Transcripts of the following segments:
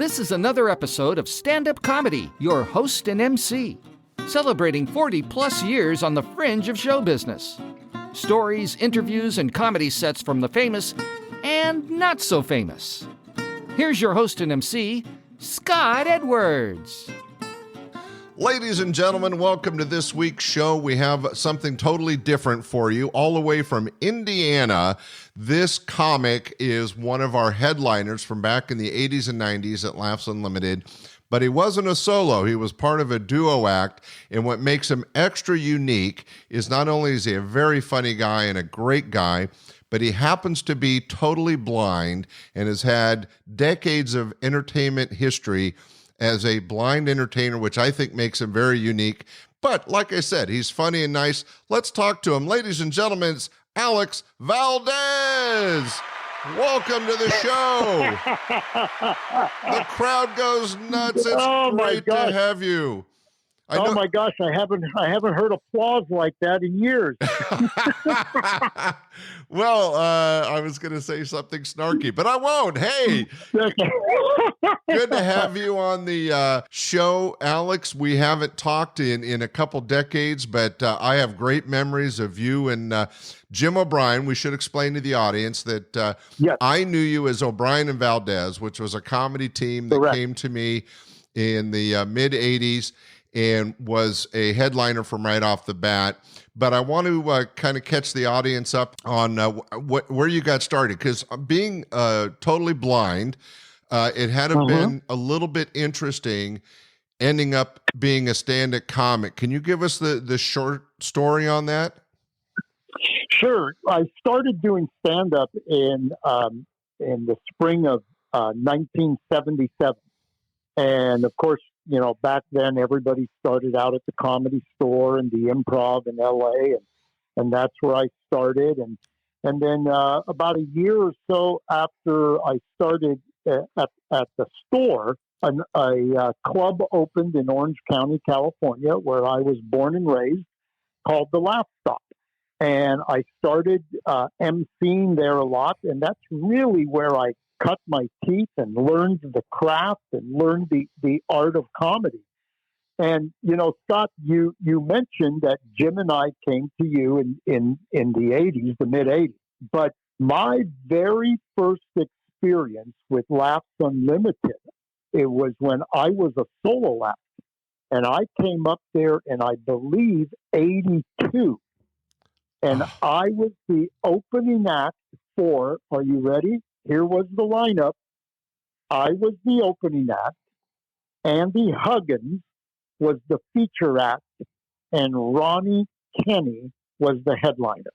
This is another episode of Standup Comedy, your host and MC, celebrating 40-plus years on the fringe of show business. Stories, interviews, and comedy sets from the famous and not so famous. Here's your host and MC, Scott Edwards. Ladies and gentlemen, welcome to this week's show. We have something totally different for you, all the way from Indiana. This comic is one of our headliners from back in the 80s and 90s at Laughs Unlimited, but he wasn't a solo. He was part of a duo act, and what makes him extra unique is not only is he a very funny guy and a great guy, but he happens to be totally blind and has had decades of entertainment history as a blind entertainer, which I think makes him very unique. But like I said, he's funny and nice. Let's talk to him. Ladies and gentlemen, it's Alex Valdez. Welcome to the show. The crowd goes nuts. It's great to have you. My gosh, I haven't heard applause like that in years. Well, I was going to say something snarky, but I won't. Hey, good to have you on the show, Alex. We haven't talked in a couple decades, but I have great memories of you and Jim O'Brien. We should explain to the audience that yes. I knew you as O'Brien Valdez, which was a comedy team that Correct. Came to me in the mid-'80s. And was a headliner from right off the bat. But I want to kind of catch the audience up on where you got started. Because being totally blind, it had to have been a little bit interesting ending up being a stand-up comic. Can you give us the short story on that? Sure. I started doing stand-up in the spring of 1977. And, of course, you know, back then everybody started out at the Comedy Store and the Improv in L.A. and that's where I started. And then about a year or so after I started at the store, a club opened in Orange County, California, where I was born and raised, called the Laugh Stop. And I started emceeing there a lot, and that's really where I cut my teeth and learned the craft and learned the art of comedy. And, you know, Scott, you mentioned that Jim and I came to you in the 80s, the mid-'80s. But my very first experience with Laughs Unlimited, it was when I was a solo act. And I came up there in, I believe, 82. And I was the opening act for, are you ready? Here was the lineup. I was the opening act. Andy Huggins was the feature act. And Ronnie Kenny was the headliner.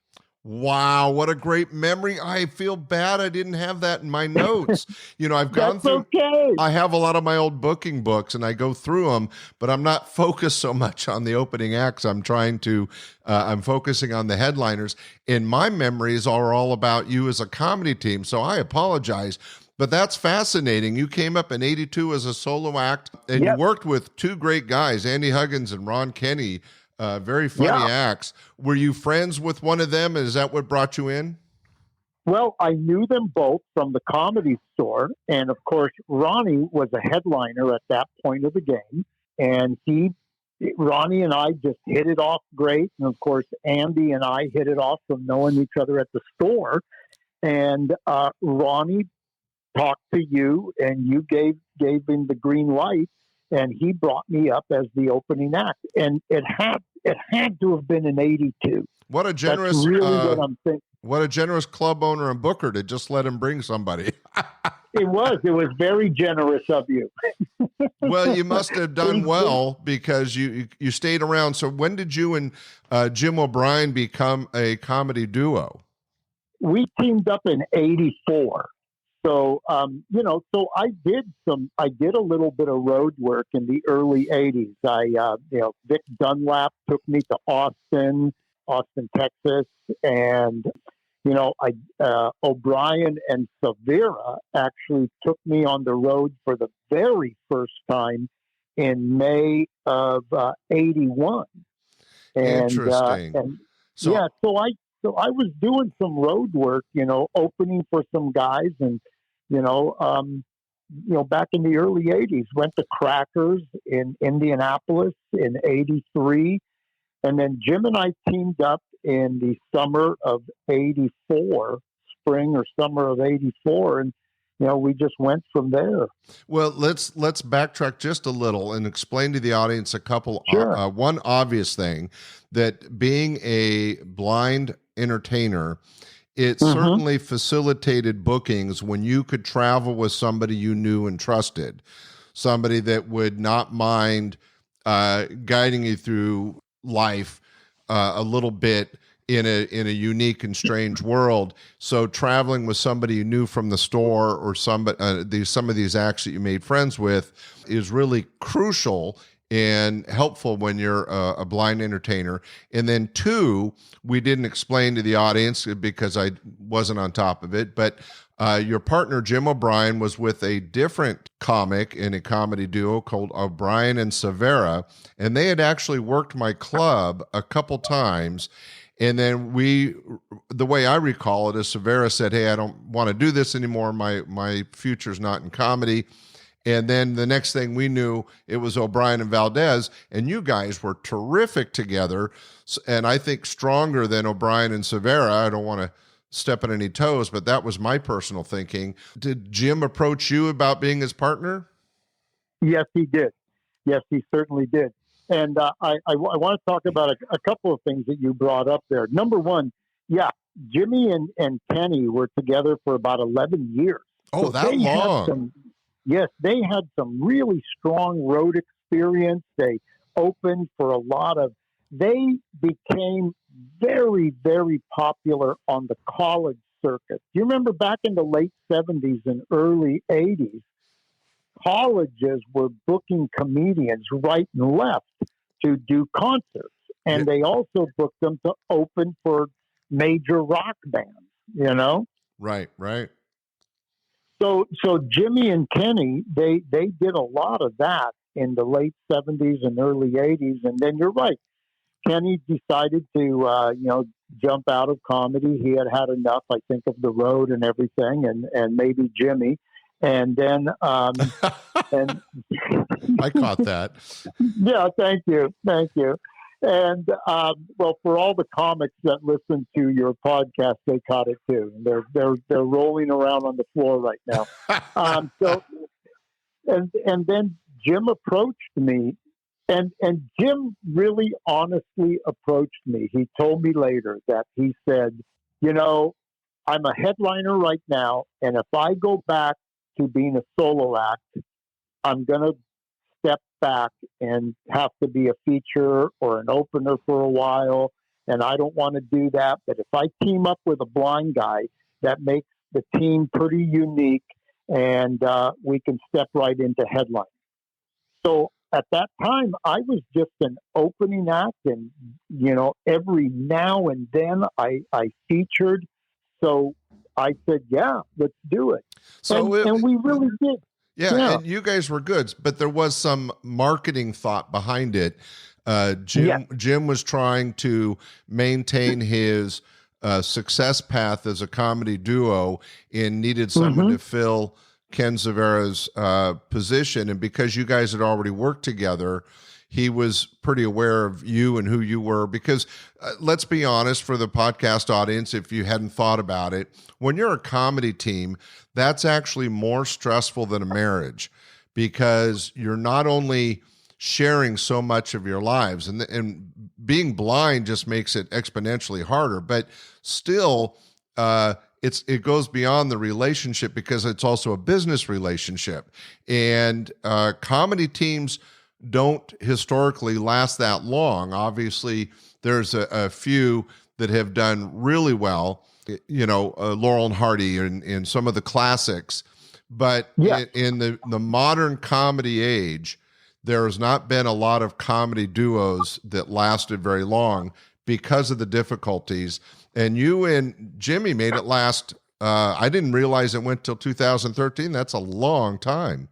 Wow, what a great memory. I feel bad I didn't have that in my notes. You know, I've gone through, okay. I have a lot of my old booking books and I go through them, but I'm not focused so much on the opening acts. I'm focusing on the headliners. And my memories are all about you as a comedy team, so I apologize. But that's fascinating. You came up in 82 as a solo act, and Yep. You worked with two great guys, Andy Huggins and Ron Kenny. Very funny acts. Were you friends with one of them? Is that what brought you in? Well, I knew them both from the Comedy Store. And of course, Ronnie was a headliner at that point of the game. And Ronnie and I just hit it off great. And of course, Andy and I hit it off from knowing each other at the store. And Ronnie talked to you and you gave him the green light. And he brought me up as the opening act, and it had to have been in 82. What a generous, That's really what I'm thinking. What a generous club owner and booker to just let him bring somebody. It was very generous of you. Well, you must have done well because you stayed around. So when did you and Jim O'Brien become a comedy duo? We teamed up in 84. So, so I did a little bit of road work in the early 80s. Vic Dunlap took me to Austin, Texas. And, O'Brien and Severa actually took me on the road for the very first time in May of 81. Interesting. So I was doing some road work, opening for some guys and, back in the early 80s, went to Crackers in Indianapolis in 83. And then Jim and I teamed up in the summer of 84, spring or summer of 84. And, we just went from there. Well, let's backtrack just a little and explain to the audience a couple. Sure. One obvious thing, that being a blind entertainer, it certainly facilitated bookings when you could travel with somebody you knew and trusted, somebody that would not mind guiding you through life a little bit in a unique and strange world. So traveling with somebody you knew from the store, or some of these acts that you made friends with, is really crucial and helpful when you're a blind entertainer. And then two, we didn't explain to the audience because I wasn't on top of it, but your partner, Jim O'Brien, was with a different comic in a comedy duo called O'Brien and Severa, and they had actually worked my club a couple times. And then the way I recall it is Severa said, "Hey, I don't want to do this anymore. My future's not in comedy." And then the next thing we knew, it was O'Brien and Valdez, and you guys were terrific together. And I think stronger than O'Brien and Severa. I don't want to step on any toes, but that was my personal thinking. Did Jim approach you about being his partner? Yes, he did. Yes, he certainly did. And I want to talk about a couple of things that you brought up there. Number one, yeah, Jimmy and Kenny were together for about 11 years. Oh, so that long? Yes, they had some really strong road experience. They opened for they became very, very popular on the college circuit. Do you remember back in the late 70s and early 80s, colleges were booking comedians right and left to do concerts. And they also booked them to open for major rock bands, Right. So Jimmy and Kenny, they did a lot of that in the late 70s and early 80s. And then you're right. Kenny decided to, jump out of comedy. He had enough, I think, of the road and everything, and maybe Jimmy. And then, and I caught that. Yeah, thank you. And for all the comics that listen to your podcast, they caught it too. They're rolling around on the floor right now. And then Jim approached me, and Jim really honestly approached me. He told me later that he said, I'm a headliner right now, and if I go back to being a solo act, I'm going to step back and have to be a feature or an opener for a while. And I don't want to do that. But if I team up with a blind guy, that makes the team pretty unique, and we can step right into headlining. So at that time, I was just an opening act, and, every now and then I featured. So I said, yeah, let's do it. And we really did. Yeah, and you guys were good, but there was some marketing thought behind it. Jim was trying to maintain his success path as a comedy duo and needed someone to fill Ken Severa's position. And because you guys had already worked together, he was pretty aware of you and who you were. Because let's be honest, for the podcast audience, if you hadn't thought about it, when you're a comedy team, that's actually more stressful than a marriage, because you're not only sharing so much of your lives, and being blind just makes it exponentially harder, but still it goes beyond the relationship, because it's also a business relationship. And comedy teams don't historically last that long. Obviously, there's a few that have done really well, Laurel and Hardy and some of the classics. But in the modern comedy age, there has not been a lot of comedy duos that lasted very long because of the difficulties. And you and Jimmy made it last. I didn't realize it went till 2013. That's a long time.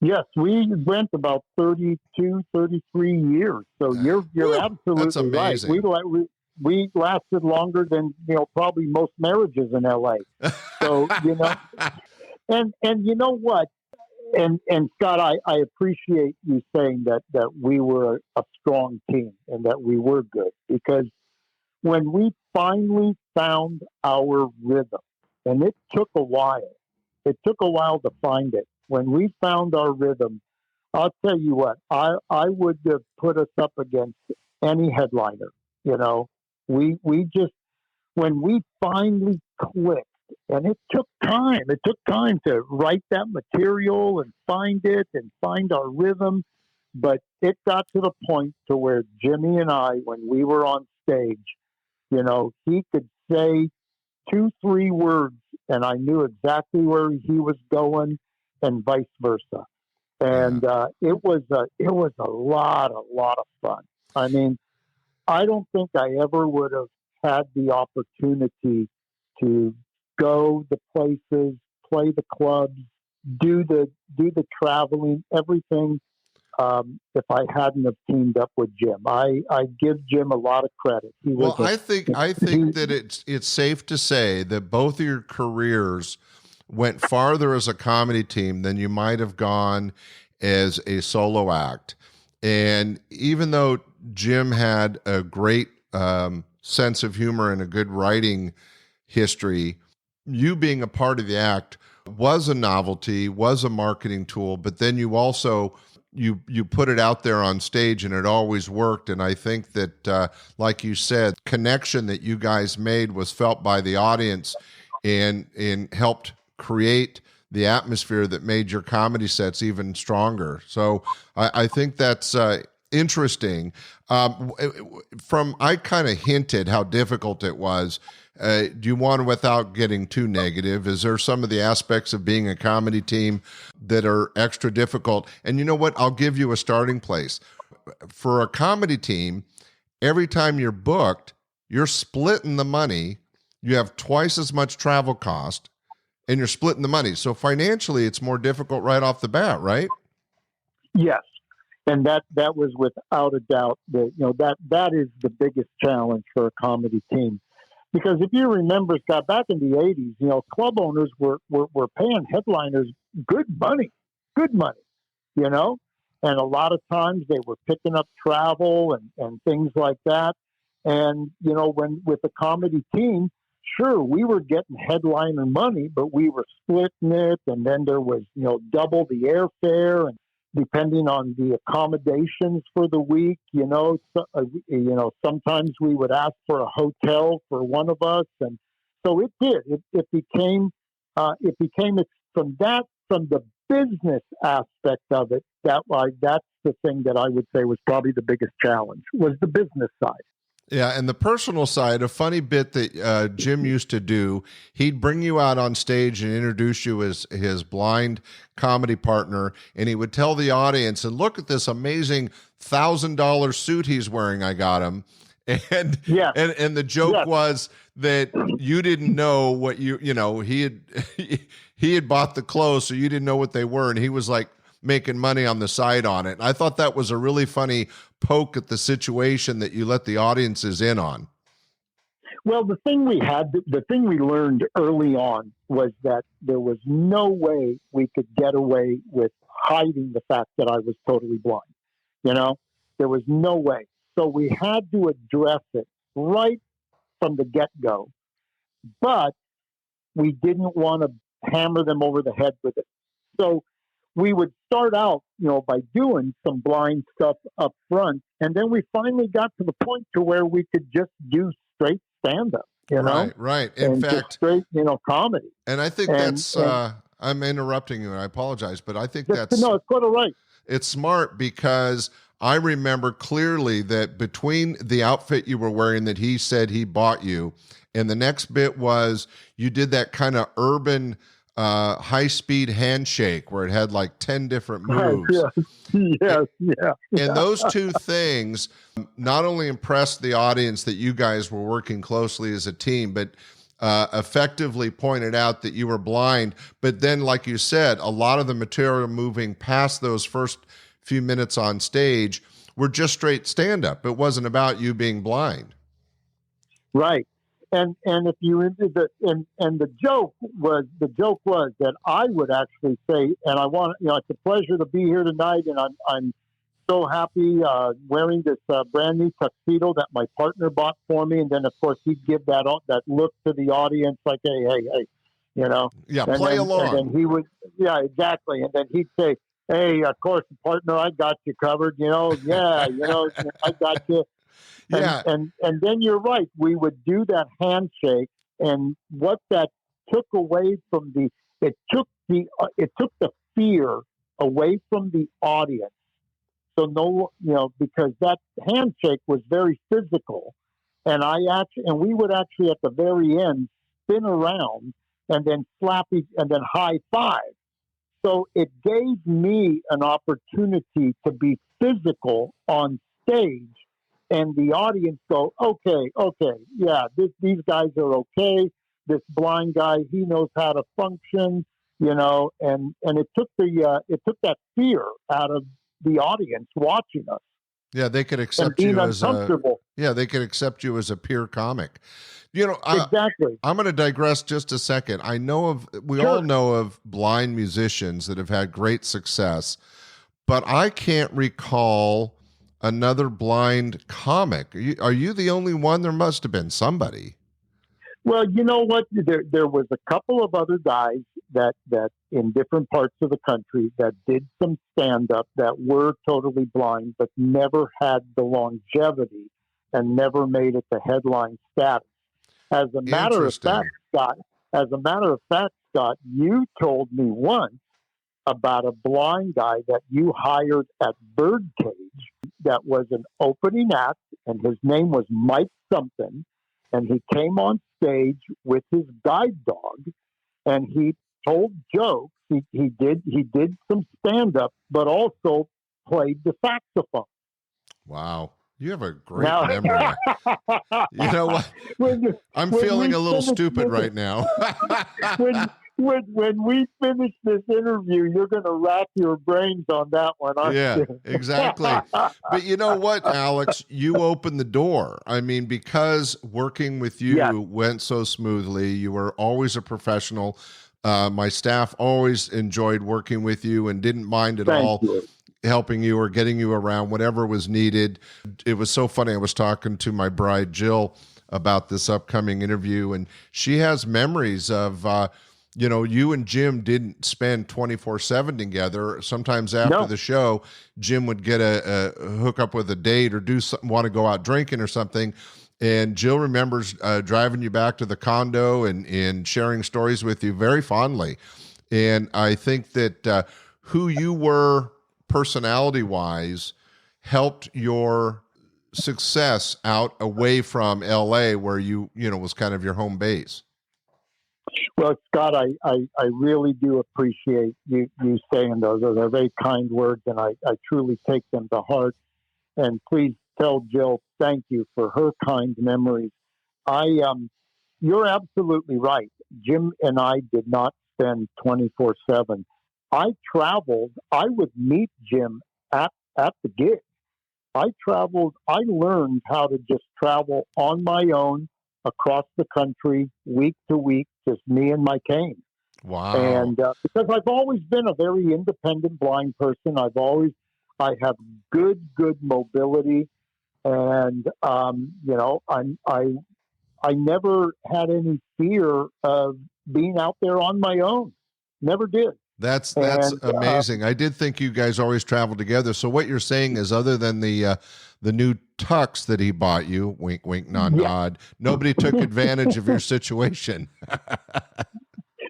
Yes, we went about 32, 33 years. So you're absolutely right. We lasted longer than, probably most marriages in LA. So, and you know what? And Scott, I appreciate you saying that we were a strong team and that we were good, because when we finally found our rhythm, and it took a while to find it. When we found our rhythm, I'll tell you what, I would have put us up against any headliner. You know, we just, when we finally clicked, and it took time. It took time to write that material and find it and find our rhythm. But it got to the point to where Jimmy and I, when we were on stage, you know, he could say 2-3 words and I knew exactly where he was going, and vice versa. And it was a lot of fun. I mean, I don't think I ever would have had the opportunity to go the places, play the clubs, do the traveling, everything. If I hadn't have teamed up with Jim, I give Jim a lot of credit. I think that it's safe to say that both of your careers went farther as a comedy team than you might have gone as a solo act. And even though Jim had a great sense of humor and a good writing history, you being a part of the act was a novelty, was a marketing tool, but then you also you put it out there on stage and it always worked. And I think that, like you said, connection that you guys made was felt by the audience and helped create the atmosphere that made your comedy sets even stronger. So I think that's interesting. I kind of hinted how difficult it was. Do you want to, without getting too negative, is there some of the aspects of being a comedy team that are extra difficult? And you know what? I'll give you a starting place. For a comedy team, every time you're booked, you're splitting the money. You have twice as much travel cost, and you're splitting the money. So financially, it's more difficult right off the bat, right? Yes. And that was without a doubt that is the biggest challenge for a comedy team. Because if you remember, Scott, back in the 80s, you know, club owners were paying headliners good money, you know, and a lot of times they were picking up travel and things like that. And, you know, when with the comedy team, sure, we were getting headliner money, but we were splitting it. And then there was, you know, double the airfare, and depending on the accommodations for the week, sometimes we would ask for a hotel for one of us. And so it did, it became from the business aspect of it, that's the thing that I would say was probably the biggest challenge, was the business side. Yeah, and the personal side, a funny bit that Jim used to do, he'd bring you out on stage and introduce you as his blind comedy partner, and he would tell the audience, and look at this amazing $1,000 suit he's wearing, I got him. And and the joke was that you didn't know what he had bought the clothes, so you didn't know what they were, and he was like making money on the side on it. And I thought that was a really funny poke at the situation that you let the audiences in on. Well, the thing we learned early on was that there was no way we could get away with hiding the fact that I was totally blind. You know, there was no way. So we had to address it right from the get-go, but we didn't want to hammer them over the head with it. So we would start out, you know, by doing some blind stuff up front, and then we finally got to the point to where we could just do straight stand-up, you know? Right. In fact, straight, comedy. And I think I'm interrupting you, and I apologize, but I think no, it's quite all right. It's smart, because I remember clearly that between the outfit you were wearing that he said he bought you, and the next bit was you did that kind of urban high-speed handshake where it had like 10 different moves. Yes. And those two things not only impressed the audience that you guys were working closely as a team, but effectively pointed out that you were blind. But then, like you said, a lot of the material moving past those first few minutes on stage were just straight stand-up. It wasn't about you being blind. Right. And if you and the joke was that I would actually say, and I want, it's a pleasure to be here tonight, and I'm so happy wearing this brand new tuxedo that my partner bought for me, and then of course he'd give that look to the audience like, hey, Yeah, and play along. And then he would, yeah, exactly, and then he'd say, hey, of course, partner, I got you covered, yeah, I got you. Yeah. And then you're right. We would do that handshake, and what that took away from it took the fear away from the audience. So because that handshake was very physical, and we would actually at the very end spin around and then and then high five. So it gave me an opportunity to be physical on stage, and the audience go, okay, yeah, these guys are okay. This blind guy, he knows how to function, and it took that fear out of the audience watching us. Yeah, they could accept you they could accept you as a peer comic. Exactly. I'm going to digress just a second. We Sure. all know of blind musicians that have had great success, but I can't recall another blind comic. Are you the only one? There must have been somebody. Well, you know what? There was a couple of other guys that in different parts of the country that did some stand-up that were totally blind, but never had the longevity and never made it to headline status. As a matter of fact, Scott, you told me once about a blind guy that you hired at Birdcage that was an opening act, and his name was Mike something, and he came on stage with his guide dog, and he told jokes. He did some stand-up, but also played the saxophone. Wow. You have a great memory. You know what? I'm feeling a little stupid right now. when we finish this interview, you're going to rack your brains on that one, aren't you? Exactly. But you know what, Alex? You opened the door. I mean, because working with you went so smoothly, you were always a professional. My staff always enjoyed working with you and didn't mind at all. Helping you or getting you around, whatever was needed. It was so funny. I was talking to my bride, Jill, about this upcoming interview, and she has memories of, you and Jim didn't spend 24/7 together. Sometimes after the show, Jim would get a hook up with a date or want to go out drinking or something. And Jill remembers driving you back to the condo and sharing stories with you very fondly. And I think that who you were personality-wise helped your success out away from LA, where you was kind of your home base. Well, Scott, I really do appreciate you saying those. Those are very kind words, and I truly take them to heart. And please tell Jill thank you for her kind memories. You're absolutely right. Jim and I did not spend 24/7. I traveled. I would meet Jim at the gig. I traveled. I learned how to just travel on my own across the country, week to week, just me and my cane. Wow. And because I've always been a very independent blind person, I have good mobility, and I never had any fear of being out there on my own. Never did. That's amazing. I did think you guys always traveled together. So what you're saying is, other than the new tux that he bought you, wink, wink, nod, nod, nobody took advantage of your situation.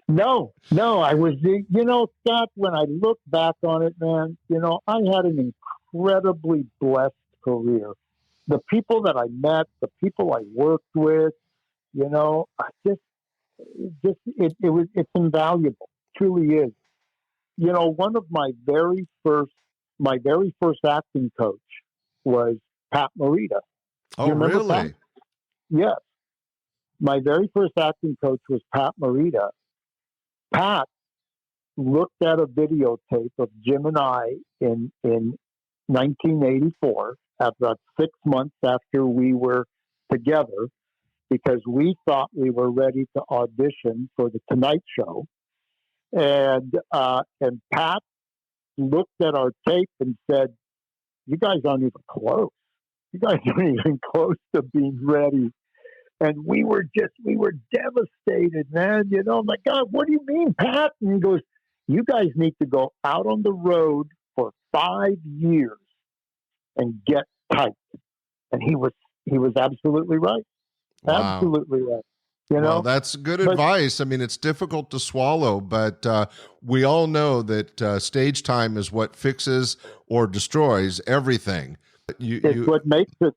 No, I was, Scott, when I look back on it, man, I had an incredibly blessed career. The people that I met, the people I worked with, it's invaluable. It truly is. One of my very first acting coach was Pat Morita. Oh, really? Pat? Yes. My very first acting coach was Pat Morita. Pat looked at a videotape of Jim and I in 1984, about 6 months after we were together, because we thought we were ready to audition for the Tonight Show. And Pat looked at our tape and said, "You guys aren't even close. You guys aren't even close to being ready." And we were devastated, man. You know, I'm like, "God, what do you mean, Pat?" And he goes, "You guys need to go out on the road for 5 years and get tight." And he was absolutely right. Wow. Absolutely right. You know, Well, that's good advice. I mean, it's difficult to swallow, but we all know that stage time is what fixes or destroys everything. It's what makes it.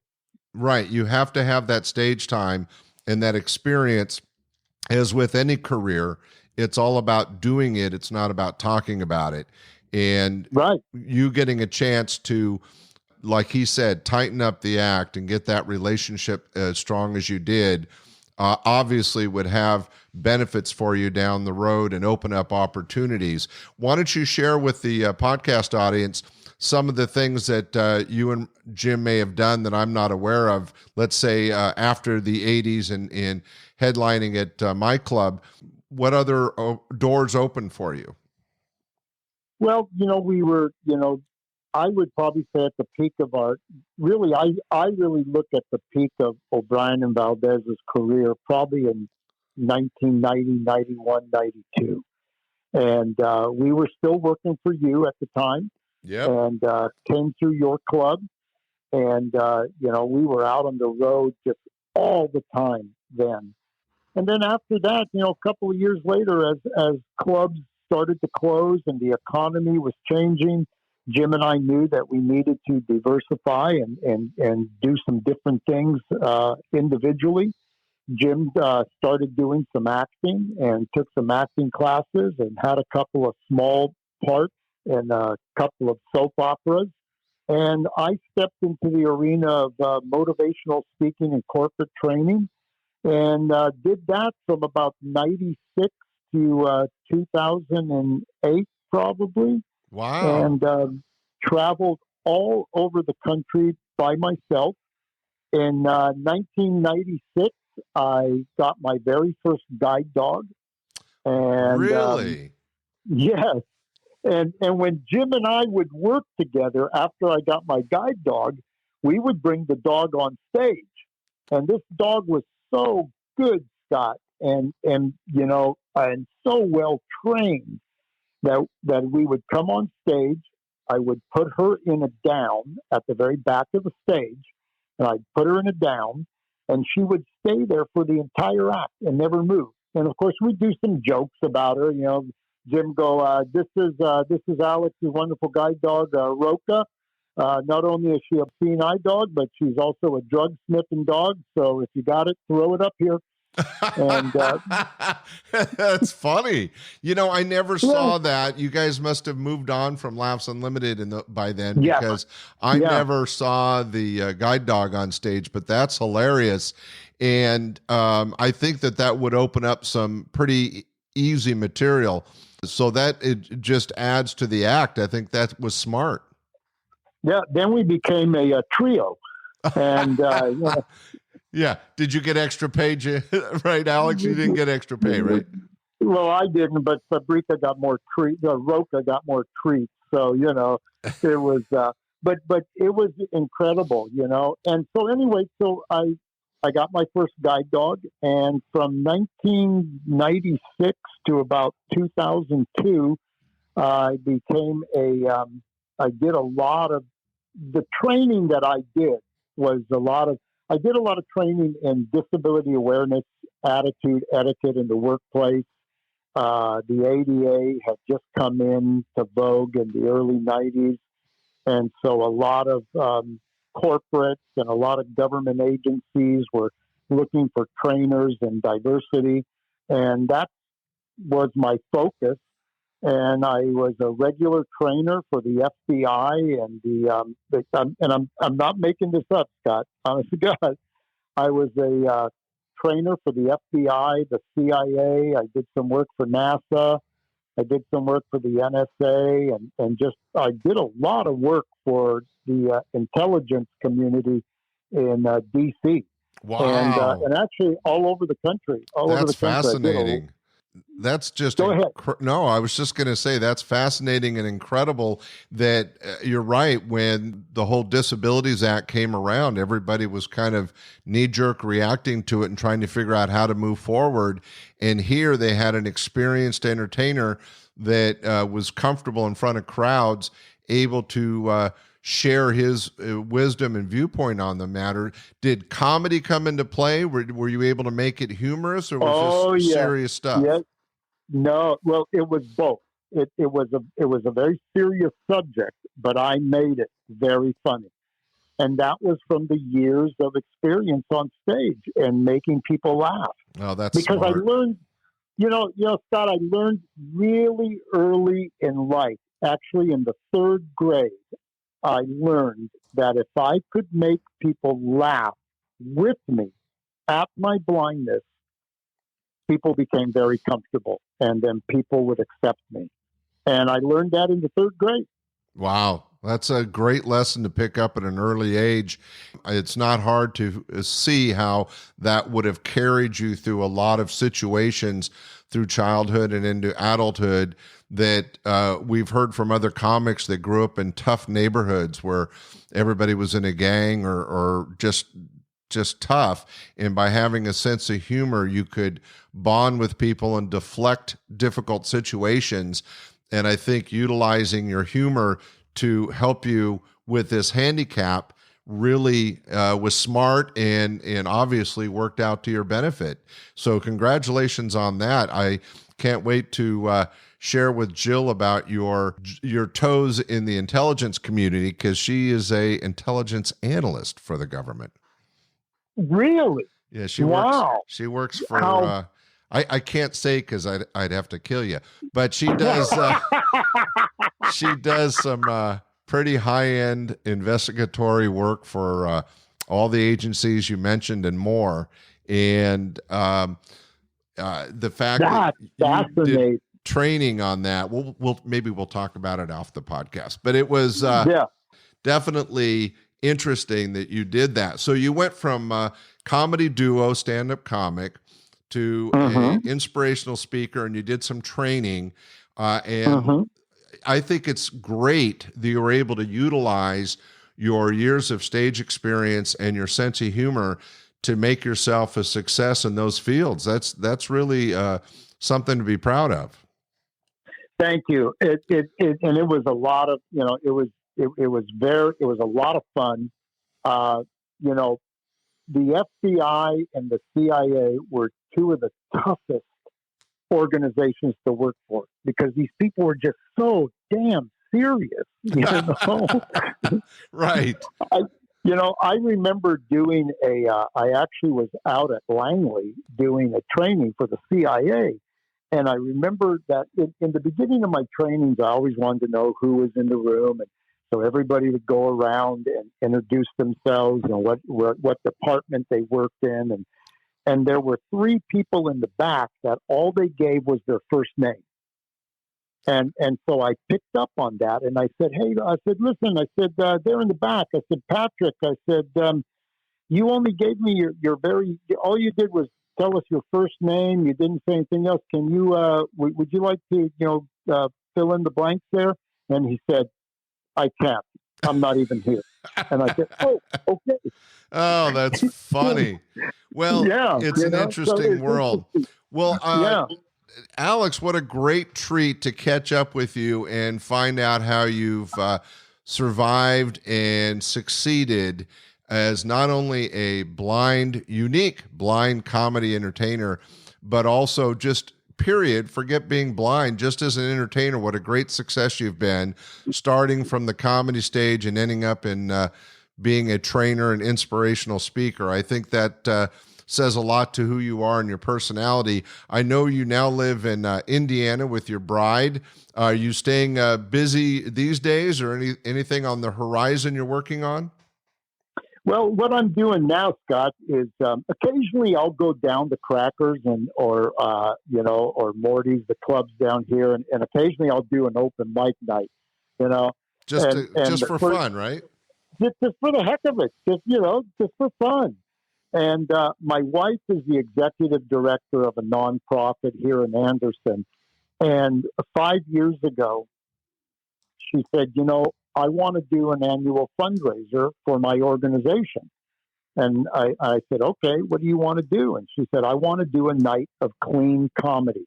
Right. You have to have that stage time and that experience. As with any career, it's all about doing it. It's not about talking about it. And Right. you getting a chance to, like he said, tighten up the act and get that relationship as strong as you did, obviously would have benefits for you down the road and open up opportunities. Why don't you share with the podcast audience some of the things that you and Jim may have done that I'm not aware of, let's say after the 80s and headlining at my club? What other doors open for you? Well, you know, we were, you know, I would probably say at the peak of our, really, I really look at the peak of O'Brien and Valdez's career probably in 1990, 91, 92. And we were still working for you at the time. Yep. And came through your club. And, you know, we were out on the road just all the time then. And then after that, you know, a couple of years later, as clubs started to close and the economy was changing, Jim and I knew that we needed to diversify and do some different things individually. Jim started doing some acting and took some acting classes and had a couple of small parts in a couple of soap operas. And I stepped into the arena of motivational speaking and corporate training and did that from about 96 to 2008, probably. Wow. And traveled all over the country by myself. In 1996, I got my very first guide dog. And really? yes. And when Jim and I would work together after I got my guide dog, we would bring the dog on stage. And this dog was so good, Scott, and you know, and so well trained that we would come on stage. I would put her in a down at the very back of the stage, and I'd put her in a down, and she would stay there for the entire act and never move. And of course, we'd do some jokes about her. You know, Jim go, this is Alex's wonderful guide dog, Roca. Not only is she a seeing eye dog, but she's also a drug sniffing dog. So if you got it, throw it up here. And that's funny. You know, I never saw that. You guys must have moved on from Laughs Unlimited by then, because I never saw the guide dog on stage. But that's hilarious, and I think that would open up some pretty easy material. So that it just adds to the act. I think that was smart. Yeah. Then we became a trio, and you know, yeah. Did you get extra pay, right, Alex? You didn't get extra pay, right? Well, I didn't, but Fabrica got more treats. Roca got more treats. So, you know, it was, but it was incredible, you know. And so anyway, so I got my first guide dog, and from 1996 to about 2002, I became I did a lot of the training that I did was I did a lot of training in disability awareness, attitude, etiquette in the workplace. The ADA had just come in to vogue in the early 90s. And so a lot of corporates and a lot of government agencies were looking for trainers and diversity. And that was my focus. And I was a regular trainer for the FBI and I'm not making this up, Scott. Honest to God, I was a trainer for the FBI, the CIA. I did some work for NASA. I did some work for the NSA, and just I did a lot of work for the intelligence community in D.C. Wow. and actually all over the country. That's fascinating. That's just Go ahead. No, I was just going to say that's fascinating and incredible that you're right. When the whole Disabilities Act came around, everybody was kind of knee-jerk reacting to it and trying to figure out how to move forward. And here they had an experienced entertainer that was comfortable in front of crowds, able to share his wisdom and viewpoint on the matter. Did comedy come into play? Were you able to make it humorous, or was this serious stuff? Yes. No, well, it was both. It was a very serious subject, but I made it very funny. And that was from the years of experience on stage and making people laugh. Oh, that's because smart. I learned, Scott, I learned really early in life, actually in the third grade, I learned that if I could make people laugh with me at my blindness, people became very comfortable, and then people would accept me. And I learned that in the third grade. Wow. That's a great lesson to pick up at an early age. It's not hard to see how that would have carried you through a lot of situations through childhood and into adulthood that we've heard from other comics that grew up in tough neighborhoods where everybody was in a gang or just tough. And by having a sense of humor, you could bond with people and deflect difficult situations. And I think utilizing your humor to help you with this handicap really was smart and obviously worked out to your benefit. So congratulations on that. I can't wait to share with Jill about your toes in the intelligence community, because she is a intelligence analyst for the government. Really? Yeah, she works for How? I can't say because I'd have to kill you, but she does she does some pretty high-end investigatory work for all the agencies you mentioned and more. And the fact that you did training on that, we'll talk about it off the podcast. But it was definitely interesting that you did that. So you went from comedy duo, stand-up comic, to an inspirational speaker, and you did some training. And I think it's great that you were able to utilize your years of stage experience and your sense of humor to make yourself a success in those fields. That's really something to be proud of. Thank you. And it was a lot of, it was a lot of fun. The FBI and the CIA were two of the toughest organizations to work for, because these people were just so damn serious. Right. I remember doing I actually was out at Langley doing a training for the CIA. And I remember that in the beginning of my trainings, I always wanted to know who was in the room. And so everybody would go around and introduce themselves and what department they worked in. And there were three people in the back that all they gave was their first name. And so I picked up on that, and I said, listen, they're in the back. I said, Patrick, you only gave me all you did was tell us your first name. You didn't say anything else. Can you, would you like to, fill in the blanks there? And he said, I can't. I'm not even here. And I said, oh, okay. Oh, that's funny. Well, it's an interesting world. Well, Alex, what a great treat to catch up with you and find out how you've survived and succeeded as not only a unique blind comedy entertainer, but also just period, forget being blind, just as an entertainer, what a great success you've been, starting from the comedy stage and ending up in being a trainer and inspirational speaker. I think that says a lot to who you are and your personality. I know you now live in Indiana with your bride. Are you staying busy these days, or anything on the horizon you're working on? Well, what I'm doing now, Scott, is occasionally I'll go down to Crackers or Morty's, the clubs down here, and occasionally I'll do an open mic night. Just for fun, right? Just for the heck of it, just for fun. And my wife is the executive director of a nonprofit here in Anderson. And 5 years ago, she said, I want to do an annual fundraiser for my organization. And I said, okay, what do you want to do? And she said, I want to do a night of clean comedy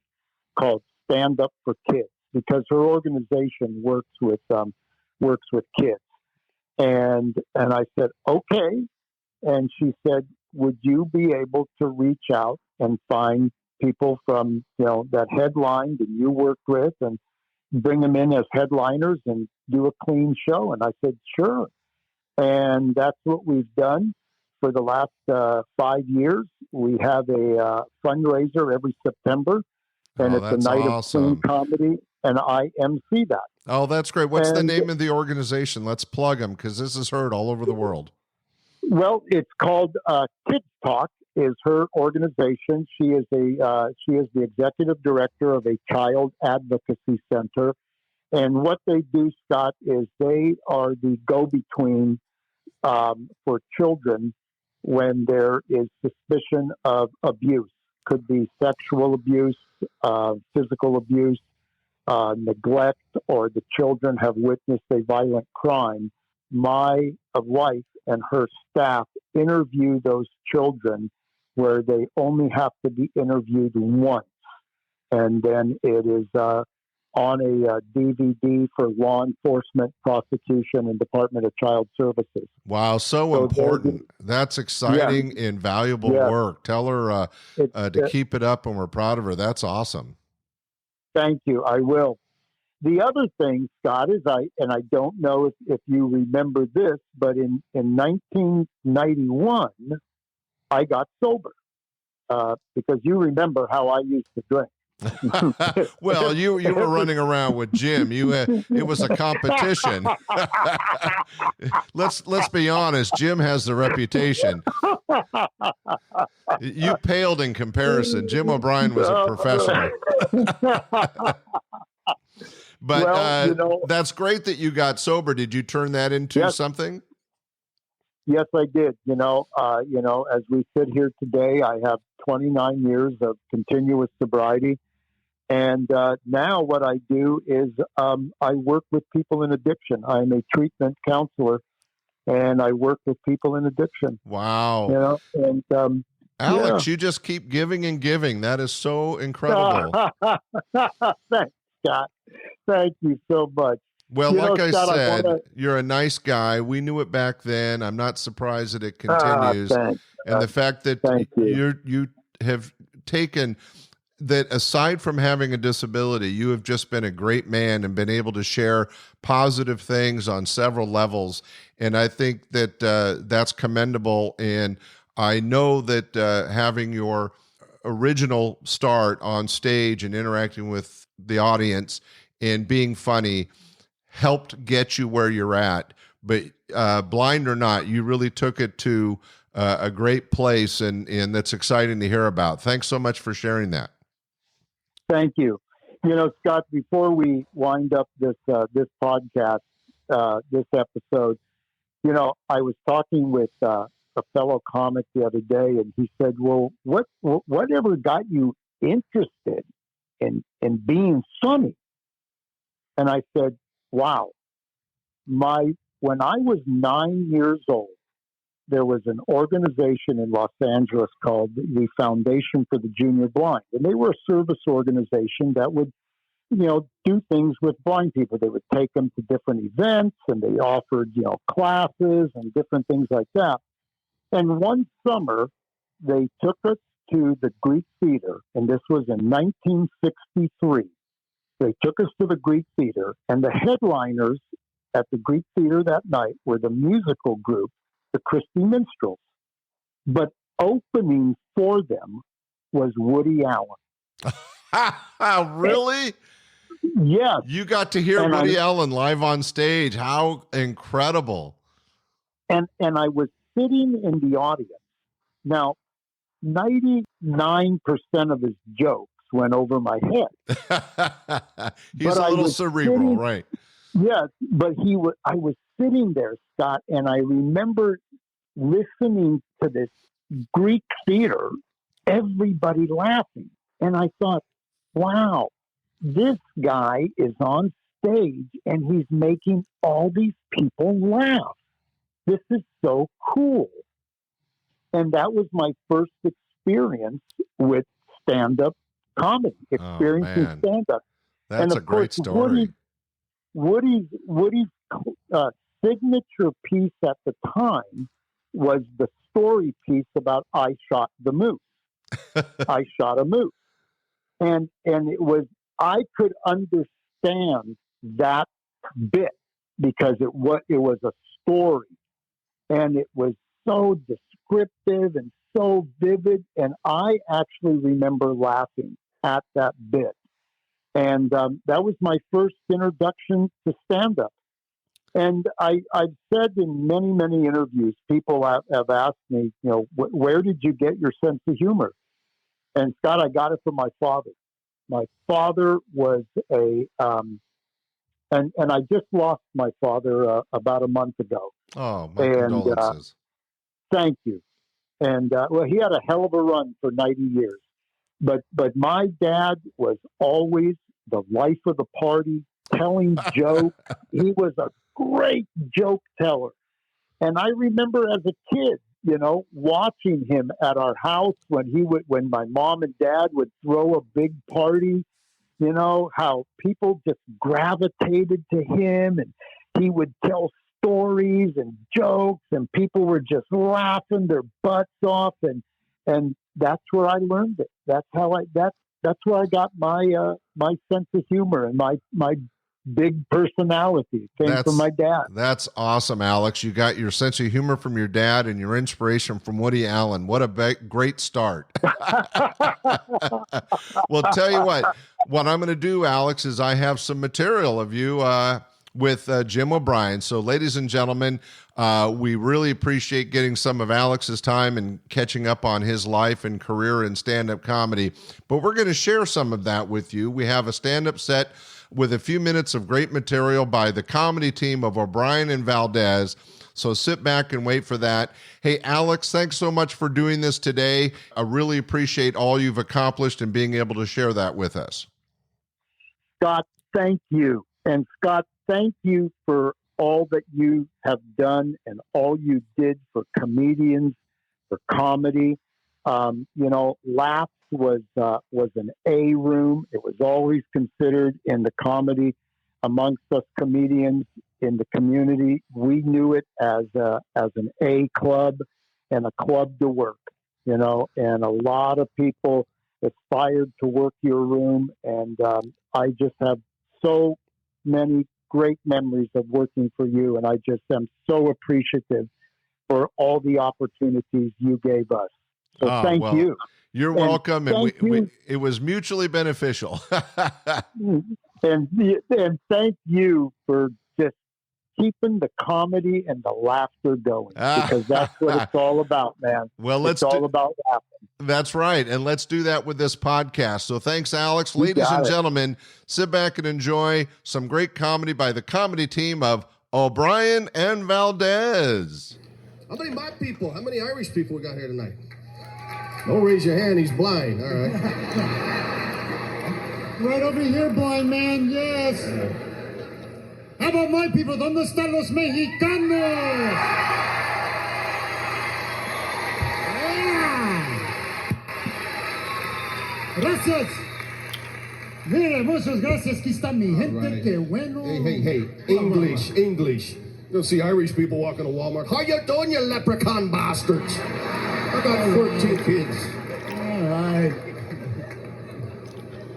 called Stand Up for Kids, because her organization works with kids. And I said, okay. And she said, would you be able to reach out and find people from, that headlined and you worked with, and bring them in as headliners and do a clean show? And I said, sure. And that's what we've done for the last 5 years. We have a fundraiser every September, and it's a night of clean comedy, and I MC that. Oh, that's great. What's the name of the organization? Let's plug them, because this is heard all over the world. Well, it's called Kids Talk. Is her organization. She is the executive director of a child advocacy center, and what they do, Scott, is they are the go-between for children when there is suspicion of abuse. Could be sexual abuse, physical abuse, neglect, or the children have witnessed a violent crime. My wife and her staff interview those children, where they only have to be interviewed once. And then it is on a DVD for law enforcement, prosecution, and Department of Child Services. Wow, so important. That's exciting and valuable work. Tell her to keep it up, and we're proud of her. That's awesome. Thank you. I will. The other thing, Scott, is I don't know if you remember this, but in 1991, I got sober because you remember how I used to drink. Well, you were running around with Jim. It was a competition. Let's be honest. Jim has the reputation. You paled in comparison. Jim O'Brien was a professional. But that's great that you got sober. Did you turn that into something? Yes, I did. As we sit here today, I have 29 years of continuous sobriety. And now what I do is I work with people in addiction. I'm a treatment counselor, and I work with people in addiction. Wow. And Alex, you just keep giving and giving. That is so incredible. Thanks, Scott. Thank you so much. Well, like I said, you're a nice guy. We knew it back then. I'm not surprised that it continues. Thanks. And the fact that you have taken that, aside from having a disability, you have just been a great man and been able to share positive things on several levels. And I think that that's commendable. And I know that having your original start on stage and interacting with the audience and being funny helped get you where you're at. But blind or not, you really took it to a great place, and that's exciting to hear about. Thanks so much for sharing that. Thank you. Scott, before we wind up this podcast, this episode, I was talking with a fellow comic the other day, and he said, well, whatever got you interested in being funny? And I said, wow, when I was 9 years old, there was an organization in Los Angeles called the Foundation for the Junior Blind. And they were a service organization that would, do things with blind people. They would take them to different events, and they offered, classes and different things like that. And one summer, they took us to the Greek Theater, and this was in 1963. They took us to the Greek Theater, and the headliners at the Greek Theater that night were the musical group, the Christie Minstrels. But opening for them was Woody Allen. Really? Yes. You got to hear Woody Allen live on stage. How incredible. And I was sitting in the audience. Now, 99% of his jokes went over my head. He's a little cerebral, right? Yes, but I was sitting there, Scott, and I remember listening to this Greek theater, everybody laughing. And I thought, wow, this guy is on stage and he's making all these people laugh. This is so cool. And that was my first experience with stand-up comedy, experiencing stand-up. That's a great story. Woody's signature piece at the time was the story piece about I shot the moose. I shot a moose. And it was, I could understand that bit because it was a story and it was so descriptive and so vivid. And I actually remember laughing at that bit. And that was my first introduction to stand-up. And I've said in many, many interviews, people have asked me, where did you get your sense of humor? And Scott, I got it from my father. My father was and I just lost my father about a month ago. Oh, my condolences. Thank you. And he had a hell of a run for 90 years. But my dad was always the life of the party, telling jokes. He was a great joke teller. And I remember as a kid, watching him at our house when my mom and dad would throw a big party, how people just gravitated to him and he would tell stories and jokes and people were just laughing their butts off. And that's where I learned it. That's where I got my sense of humor and my big personality came from my dad. That's awesome, Alex. You got your sense of humor from your dad and your inspiration from Woody Allen. What a great start. Well, tell you what I'm going to do, Alex, is I have some material of you with Jim O'Brien. So, ladies and gentlemen, we really appreciate getting some of Alex's time and catching up on his life and career in stand-up comedy. But we're going to share some of that with you. We have a stand-up set with a few minutes of great material by the comedy team of O'Brien and Valdez. So sit back and wait for that. Hey, Alex, thanks so much for doing this today. I really appreciate all you've accomplished and being able to share that with us. Scott, thank you. And Scott, thank you for all that you have done and all you did for comedians, for comedy. Laughs was an A room. It was always considered in the comedy amongst us comedians in the community. We knew it as an A club and a club to work, and a lot of people aspired to work your room. And I just have so many great memories of working for you. And I just am so appreciative for all the opportunities you gave us. So thank you. You're welcome. And it was mutually beneficial. and thank you for just keeping the comedy and the laughter going, because that's what it's all about, man. Well, it's all about laughing. That's right. And let's do that with this podcast. So thanks, Alex. Ladies and gentlemen, sit back and enjoy some great comedy by the comedy team of O'Brien and Valdez. How many black people? How many Irish people we got here tonight? Don't raise your hand. He's blind. All right. Right over here, blind man. Yes. How about my people? ¿Dónde están los mexicanos? Gracias. Mire, muchas gracias. Aquí está mi gente. Right. Qué bueno. Hey. English. You'll see Irish people walking to Walmart. How you doing, you leprechaun bastards? I got 14 kids. All right.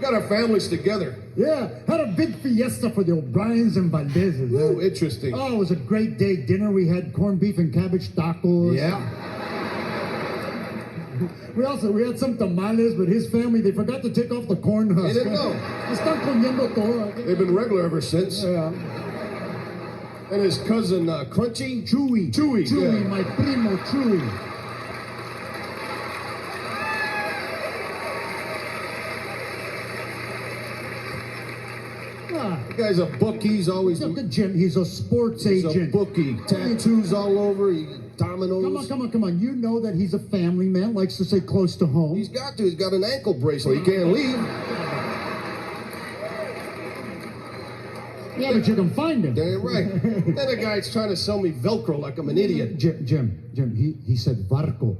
Got our families together. Yeah, had a big fiesta for the O'Briens and Valdezes. Ooh, interesting. Oh, it was a great day. Dinner, we had corned beef and cabbage tacos. Yeah. We had some tamales, but his family, they forgot to take off the corn husk. They didn't know. Están comiendo todo. They've been regular ever since. Yeah. And his cousin, Crunchy? Chewy, yeah. My primo, Chewy. The guy's a bookie. He's always... Look at Jim. He's a sports agent. He's a bookie. Tattoos all over. dominoes. Come on. You know that he's a family man, likes to stay close to home. He's got to. He's got an ankle bracelet. He can't leave. Yeah, but you can find him. Damn right. Then the guy's trying to sell me Velcro like I'm an idiot. Jim, he said barco.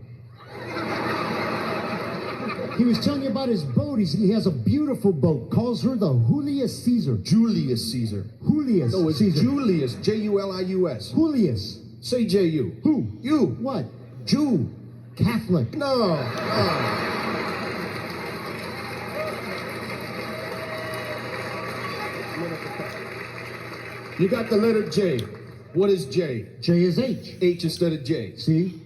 He was telling you about his boat. He has a beautiful boat. Calls her the Julius Caesar. Julius Caesar. Julius No, it's Caesar. Julius. Julius. Julius. Say Ju. Who? You. What? Jew. Catholic. No. You got the letter J. What is J? J is H. H instead of J. See?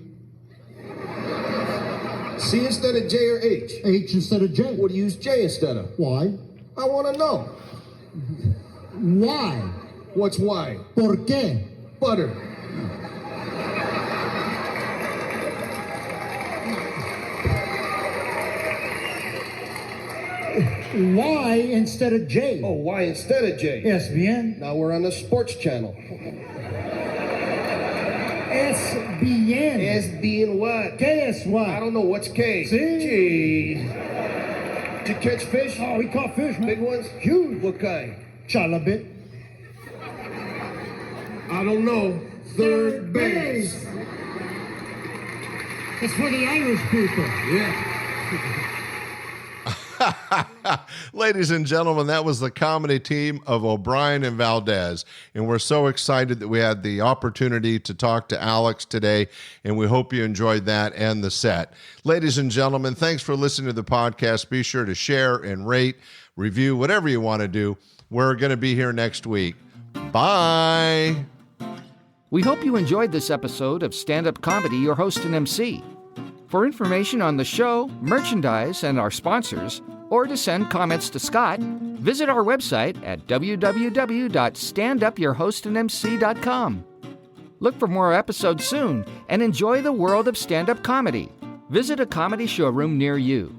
C instead of J or H? H instead of J. What do you use J instead of? Why? I want to know. Why? What's why? ¿Por qué? Butter. Y instead of J. Oh, Y instead of J. Es bien. Now we're on the sports channel. Es bien. S being what? ¿Qué es what? I don't know. What's K? See? Jeez. Did you catch fish? Oh, we caught fish, man. Big ones? Huge. What kind? Chalabit. I don't know. Third base. It's for the Irish people. Yeah. Ladies and gentlemen, that was the comedy team of O'Brien and Valdez. And we're so excited that we had the opportunity to talk to Alex today. And we hope you enjoyed that and the set. Ladies and gentlemen, thanks for listening to the podcast. Be sure to share and rate, review, whatever you want to do. We're going to be here next week. Bye. We hope you enjoyed this episode of Stand-Up Comedy, your host and MC. For information on the show, merchandise, and our sponsors, or to send comments to Scott, visit our website at www.standupyourhostandmc.com. Look for more episodes soon and enjoy the world of stand-up comedy. Visit a comedy showroom near you.